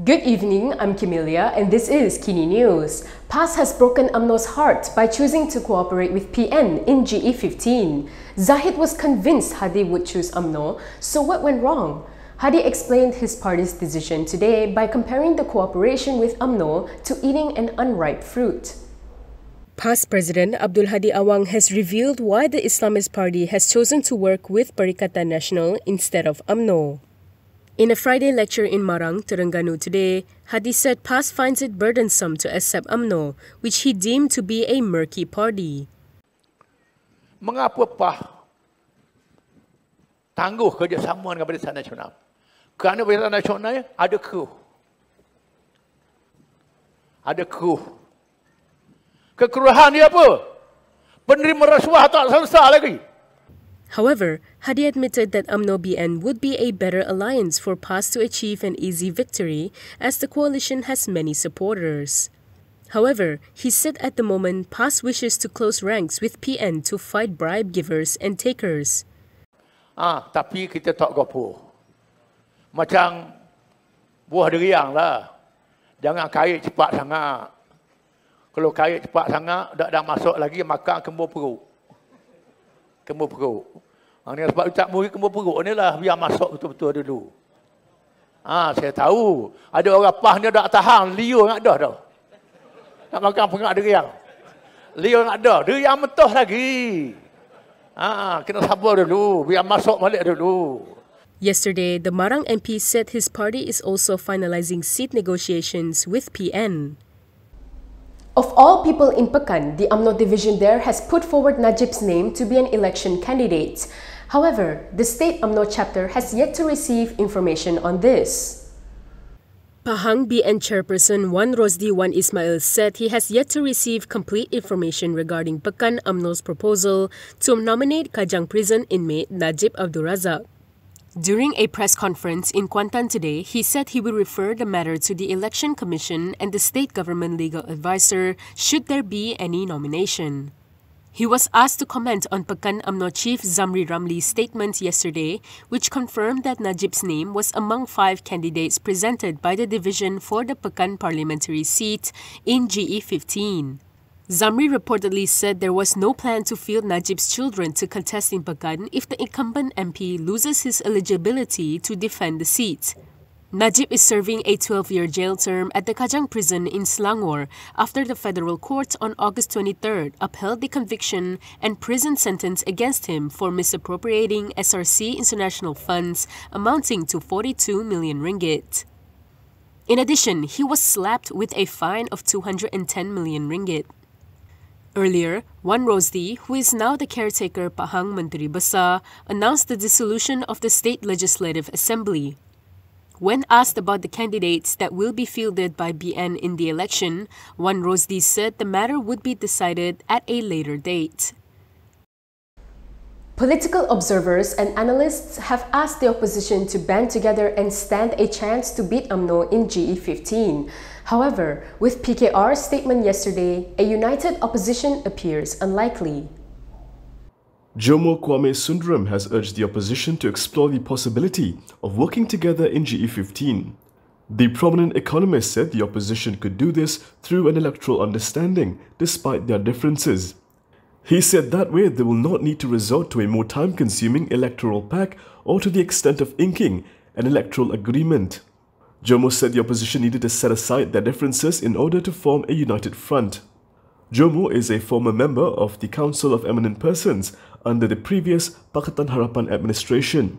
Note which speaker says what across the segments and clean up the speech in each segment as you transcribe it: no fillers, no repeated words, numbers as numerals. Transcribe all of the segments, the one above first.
Speaker 1: Good evening, I'm Camelia and this is KiniNews. PAS has broken UMNO's heart by choosing to cooperate with PN in GE15. Zahid was convinced Hadi would choose UMNO, so what went wrong? Hadi explained his party's decision today by comparing the cooperation with UMNO to eating an unripe fruit. PAS President Abdul Hadi Awang has revealed why the Islamist party has chosen to work with Perikatan Nasional instead of UMNO. In a Friday lecture in Marang, Terengganu today, Hadi said PAS finds it burdensome to accept UMNO, which he deemed to be a murky party.
Speaker 2: Mengapa PAS tangguh kerjasama dengan Perikatan Nasional? Kerana Perikatan Nasional ada kru. Kekerahan dia apa? Penerima rasuah tak selesai lagi.
Speaker 1: However, Hadi admitted that UMNO-BN would be a better alliance for PAS to achieve an easy victory, as the coalition has many supporters. However, he said at the moment PAS wishes to close ranks with PN to fight bribe givers and takers.
Speaker 2: Tapi kita tak gopoh. Macam buah durian lah. Jangan kait cepat sangat. Kalau kait cepat sangat, dah masuk lagi, makan kembur perut. Ini sebab ucap murid kembur perut ni lah, biar masuk betul-betul dulu. Saya tahu. Ada orang PAS ni tak tahan, liur nak dah tau. Nak makan pengak durian. Liur nak dah. Durian mentah lagi. Kena sabar dulu, biar masuk balik dulu.
Speaker 1: Yesterday, the Marang MP said his party is also finalizing seat negotiations with PN. Of all people in Pekan, the UMNO division there has put forward Najib's name to be an election candidate. However, the state UMNO chapter has yet to receive information on this. Pahang BN chairperson Wan Rosdi Wan Ismail said he has yet to receive complete information regarding Pekan UMNO's proposal to nominate Kajang prison inmate Najib Abdul Razak. During a press conference in Kuantan today, he said he will refer the matter to the Election Commission and the state government legal advisor should there be any nomination. He was asked to comment on Pekan UMNO chief Zamri Ramli's statement yesterday, which confirmed that Najib's name was among 5 candidates presented by the division for the Pekan parliamentary seat in GE15. Zamri reportedly said there was no plan to field Najib's children to contest in Pekan if the incumbent MP loses his eligibility to defend the seat. Najib is serving a 12-year jail term at the Kajang prison in Selangor after the federal court on August 23rd upheld the conviction and prison sentence against him for misappropriating SRC international funds amounting to 42 million ringgit. In addition, he was slapped with a fine of 210 million ringgit. Earlier, Wan Rosdi, who is now the caretaker Pahang Menteri Besar, announced the dissolution of the State Legislative Assembly. When asked about the candidates that will be fielded by BN in the election, Wan Rosdi said the matter would be decided at a later date. Political observers and analysts have asked the opposition to band together and stand a chance to beat UMNO in GE15. However, with PKR's statement yesterday, a united opposition appears unlikely.
Speaker 3: Jomo Kwame Sundaram has urged the opposition to explore the possibility of working together in GE15. The prominent economist said the opposition could do this through an electoral understanding, despite their differences. He said that way they will not need to resort to a more time-consuming electoral pact or to the extent of inking an electoral agreement. Jomo said the opposition needed to set aside their differences in order to form a united front. Jomo is a former member of the Council of Eminent Persons under the previous Pakatan Harapan administration.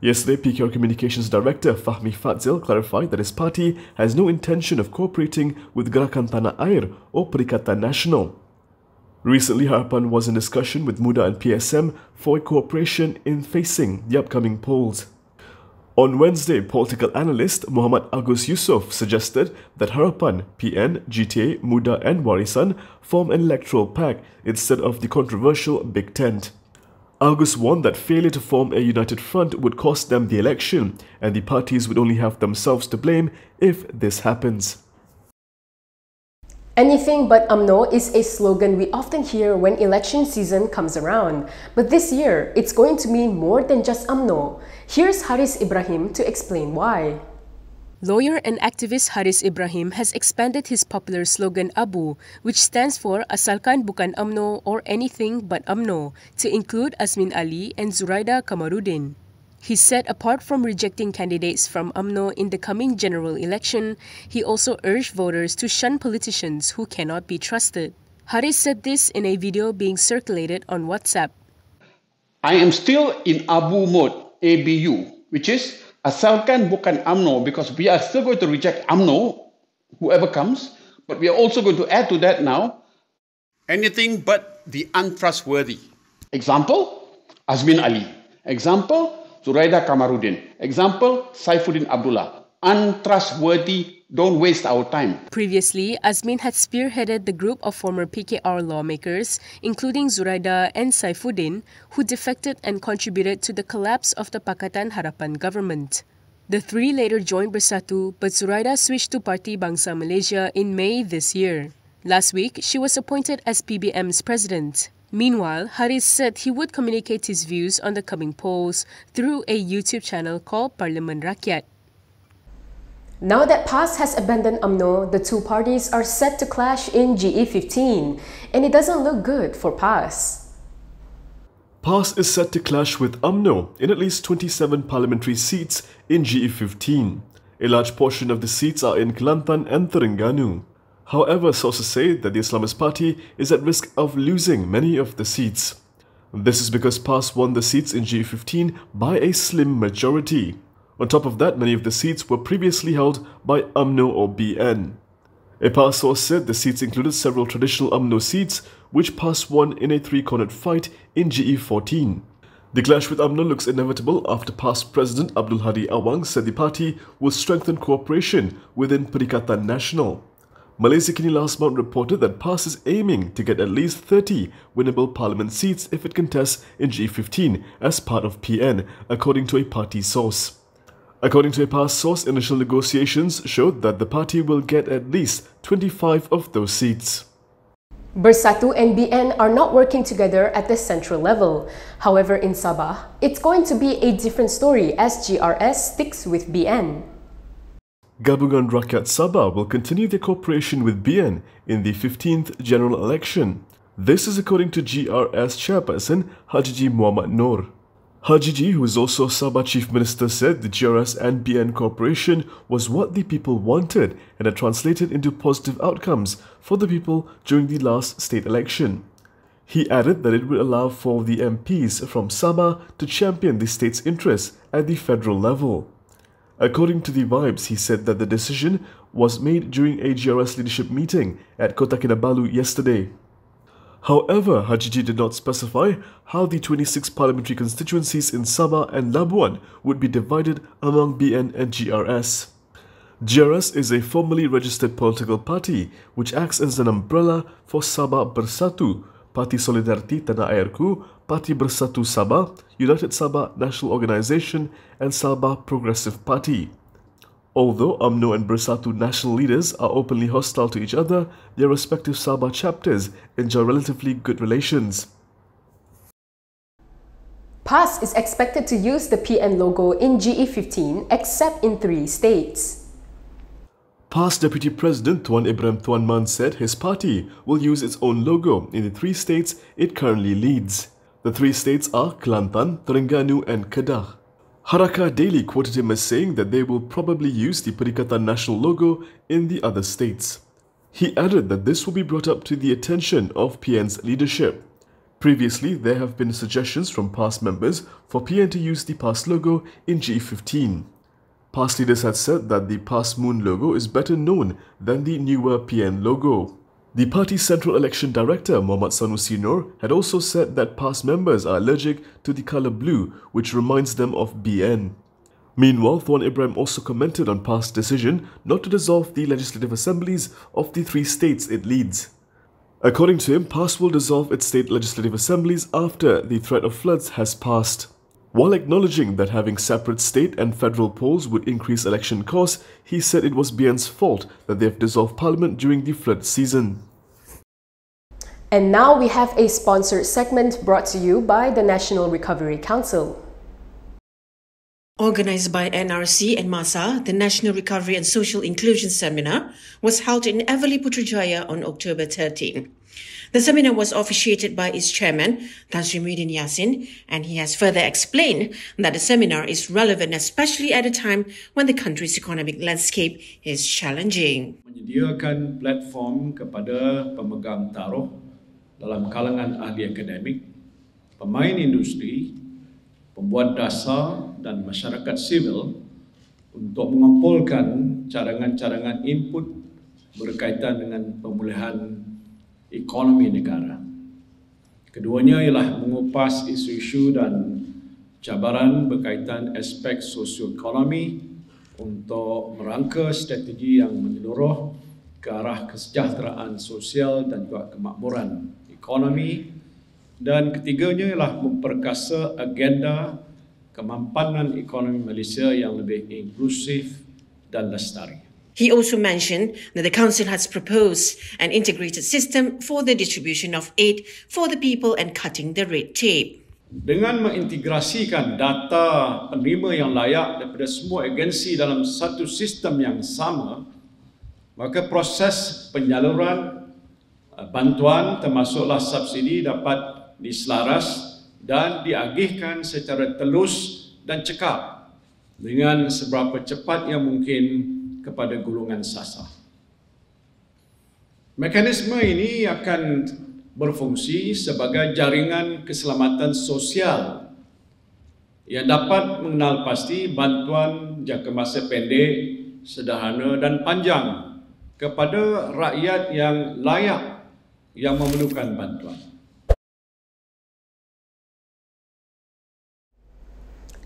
Speaker 3: Yesterday, PKR Communications Director Fahmi Fadzil clarified that his party has no intention of cooperating with Gerakan Tanah Air or Perikatan Nasional. Recently, Harapan was in discussion with MUDA and PSM for cooperation in facing the upcoming polls. On Wednesday, political analyst Muhammad Agus Yusof suggested that Harapan, PN, GTA, MUDA and Warisan form an electoral pact instead of the controversial Big Tent. Agus warned that failure to form a united front would cost them the election, and the parties would only have themselves to blame if this happens.
Speaker 1: Anything but UMNO is a slogan we often hear when election season comes around. But this year, it's going to mean more than just UMNO. Here's Haris Ibrahim to explain why. Lawyer and activist Haris Ibrahim has expanded his popular slogan ABU, which stands for Asalkan Bukan UMNO or Anything But UMNO, to include Azmin Ali and Zuraida Kamarudin. He said apart from rejecting candidates from UMNO in the coming general election, he also urged voters to shun politicians who cannot be trusted. Haris said this in a video being circulated on WhatsApp.
Speaker 4: I am still in ABU mode, ABU, which is Asalkan Bukan UMNO, because we are still going to reject UMNO, whoever comes, but we are also going to add to that now, anything but the untrustworthy. Example, Azmin Ali. Example, Zuraida Kamarudin. Example, Saifuddin Abdullah. Untrustworthy, don't waste our time.
Speaker 1: Previously, Azmin had spearheaded the group of former PKR lawmakers, including Zuraida and Saifuddin, who defected and contributed to the collapse of the Pakatan Harapan government. The three later joined Bersatu, but Zuraida switched to Parti Bangsa Malaysia in May this year. Last week, she was appointed as PBM's president. Meanwhile, Haris said he would communicate his views on the coming polls through a YouTube channel called Parlimen Rakyat.
Speaker 5: Now that PAS has abandoned UMNO, the two parties are set to clash in GE15, and it doesn't look good for PAS.
Speaker 3: PAS is set to clash with UMNO in at least 27 parliamentary seats in GE15. A large portion of the seats are in Kelantan and Terengganu. However, sources say that the Islamist Party is at risk of losing many of the seats. This is because PAS won the seats in GE15 by a slim majority. On top of that, many of the seats were previously held by UMNO or BN. A PAS source said the seats included several traditional UMNO seats, which PAS won in a three-cornered fight in GE14. The clash with UMNO looks inevitable after PAS President Abdul Hadi Awang said the party will strengthen cooperation within Perikatan Nasional. Malaysia Kini last month reported that PAS is aiming to get at least 30 winnable parliament seats if it contests in GE15 as part of PN, according to a party source. According to a PAS source, initial negotiations showed that the party will get at least 25 of those seats.
Speaker 5: Bersatu and BN are not working together at the central level. However, in Sabah, it's going to be a different story as GRS sticks with BN.
Speaker 3: Gabungan Rakyat Sabah will continue their cooperation with BN in the 15th general election. This is according to GRS chairperson Haji Muhammad Noor. Haji, who is also Sabah Chief Minister, said the GRS and BN cooperation was what the people wanted and had translated into positive outcomes for the people during the last state election. He added that it would allow for the MPs from Sabah to champion the state's interests at the federal level. According to the Vibes, he said that the decision was made during a GRS leadership meeting at Kota Kinabalu yesterday. However, Haji did not specify how the 26 parliamentary constituencies in Sabah and Labuan would be divided among BN and GRS. GRS is a formally registered political party which acts as an umbrella for Sabah Bersatu, Parti Solidariti Tanah Airku, Parti Bersatu Sabah, United Sabah National Organisation and Sabah Progressive Party. Although UMNO and Bersatu national leaders are openly hostile to each other, their respective Sabah chapters enjoy relatively good relations.
Speaker 5: PAS is expected to use the PN logo in GE15 except in 3 states.
Speaker 3: PAS Deputy President Tuan Ibrahim Tuan Man said his party will use its own logo in the 3 states it currently leads. The 3 states are Kelantan, Terengganu and Kedah. Harakah Daily quoted him as saying that they will probably use the Perikatan Nasional logo in the other states. He added that this will be brought up to the attention of PN's leadership. Previously, there have been suggestions from PAS members for PN to use the PAS logo in G15. PAS leaders had said that the PAS Moon logo is better known than the newer PN logo. The party's Central Election Director, Muhammad Sanusi Noor, had also said that PAS members are allergic to the colour blue, which reminds them of BN. Meanwhile, Tuan Ibrahim also commented on PAS' decision not to dissolve the legislative assemblies of the 3 states it leads. According to him, PAS will dissolve its state legislative assemblies after the threat of floods has passed. While acknowledging that having separate state and federal polls would increase election costs, he said it was BN's fault that they have dissolved parliament during the flood season.
Speaker 5: And now we have a sponsored segment brought to you by the National Recovery Council.
Speaker 6: Organised by NRC and MASA, the National Recovery and Social Inclusion Seminar was held in Everly Putrajaya on October 13. The seminar was officiated by its chairman, Tan Sri Muhyiddin Yassin, and he has further explained that the seminar is relevant especially at a time when the country's economic landscape is challenging.
Speaker 7: Menyediakan platform kepada pemegang taruh dalam kalangan ahli akademik, pemain industri, pembuat dasar dan masyarakat sivil untuk mengumpulkan cadangan-cadangan input berkaitan dengan pemulihan ekonomi negara. Keduanya ialah mengupas isu-isu dan cabaran berkaitan aspek sosioekonomi untuk merangka strategi yang menyeluruh ke arah kesejahteraan sosial dan juga kemakmuran ekonomi. Dan ketiganya ialah memperkasa agenda kemampanan ekonomi Malaysia yang lebih inklusif dan lestari.
Speaker 6: He also mentioned that the Council has proposed an integrated system for the distribution of aid for the people and cutting the red tape.
Speaker 7: Dengan mengintegrasikan data penerima yang layak daripada semua agensi dalam satu sistem yang sama, maka proses penyaluran bantuan termasuklah subsidi dapat diselaras dan diagihkan secara telus dan cekap dengan seberapa cepat yang mungkin kepada golongan sasar. Mekanisme ini akan berfungsi sebagai jaringan keselamatan sosial yang dapat mengenal pasti bantuan jangka masa pendek, sederhana dan panjang kepada rakyat yang layak yang memerlukan bantuan.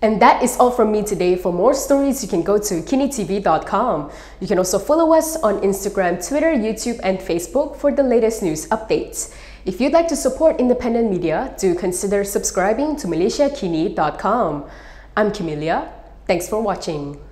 Speaker 5: And that is all from me today. For more stories, you can go to KiniTV.com. You can also follow us on Instagram, Twitter, YouTube, and Facebook for the latest news updates. If you'd like to support independent media, do consider subscribing to MalaysiaKini.com. I'm Camelia. Thanks for watching.